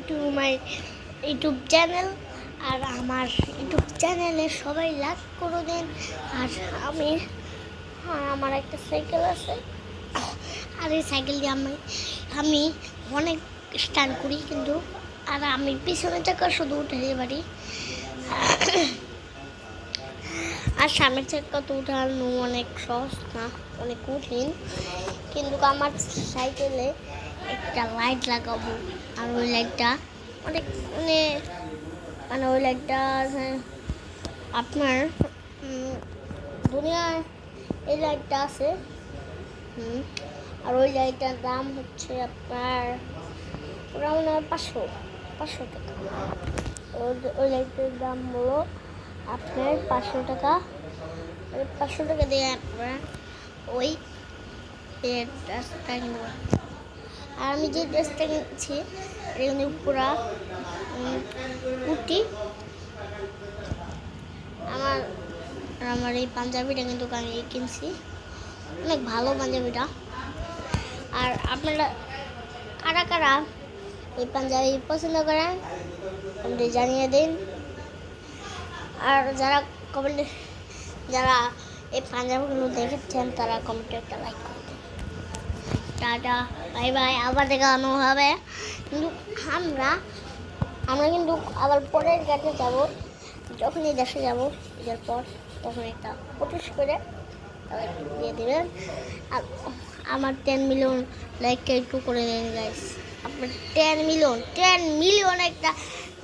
Two my YouTube channel. আর আমার YouTube চ্যানেলে সবাই লাইক করে দেন। আর আমার একটা সাইকেল আছে, আর এই সাইকেল দিয়ে আমি অনেক স্টান্ট করি, কিন্তু আর আমি পিছনে চাকা শুধু উঠে পারি, আর সামনের চাকা তো উঠানো অনেক সহজ না, অনেক কঠিন। কিন্তু আমার সাইকেলে একটা লাইট লাগাবো, আর ওই লাইটটা অনেক মানে ওই লাইটটা আপনার দুনিয়ায় এই লাইটটা আছে। আর ওই লাইটটার দাম হচ্ছে আপনার ওরা মনে হয় 500 টাকা। ওই লাইটের দাম হলো আপনার 500 টাকা। 500 টাকা দিয়ে আপনার ওই ড্রেসটা কিনব। আর আমি যে ড্রেসটা কিনছি এটা কিন্তু পুরা কুর্তি। আমার এই পাঞ্জাবিটা কিন্তু আমি কিনছি, অনেক ভালো পাঞ্জাবিটা। আর আপনারা কারা কারা এই পাঞ্জাবি পছন্দ করেন কমেন্টে জানিয়ে দিন। আর যারা এই পাঞ্জাবিগুলো দেখেছেন তারা কমেন্টে একটা লাইক করে দেন। টাটা, বাই বাই, আবার দেখানো হবে। কিন্তু আমরা কিন্তু আবার পরের ঘাটে যাব, যখনই দেশে যাব ঈদের পর, তখন একটা পোস্ট করে লাইক দিয়ে দেবেন। আর আমার 10 মিলিয়ন লাইকটা একটু করে দিন গাইস। আপনার 10 মিলিয়ন একটা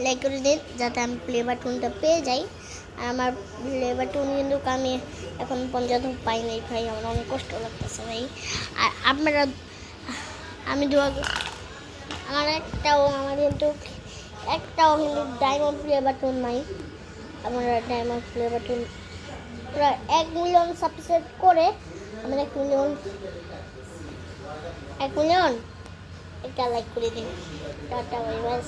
লাইক করে দিন, যাতে আমি প্লে বাটনটা পেয়ে যাই। আর আমার প্লে বাটন কিন্তু আমি এখন পর্যন্ত পাই নাই ভাই, আমার অনেক কষ্ট লাগতেছে ভাই। আর আপনারা আমি আমার কিন্তু ডায়মন্ড প্লে বাটন নাই। আমার ডায়মন্ড প্লে বাটন পুরো 1 মিলিয়ন সাবস্ক্রাইব করে আমার 1 মিলিয়ন একটা লাইক করে দিন। Tata, bye bye.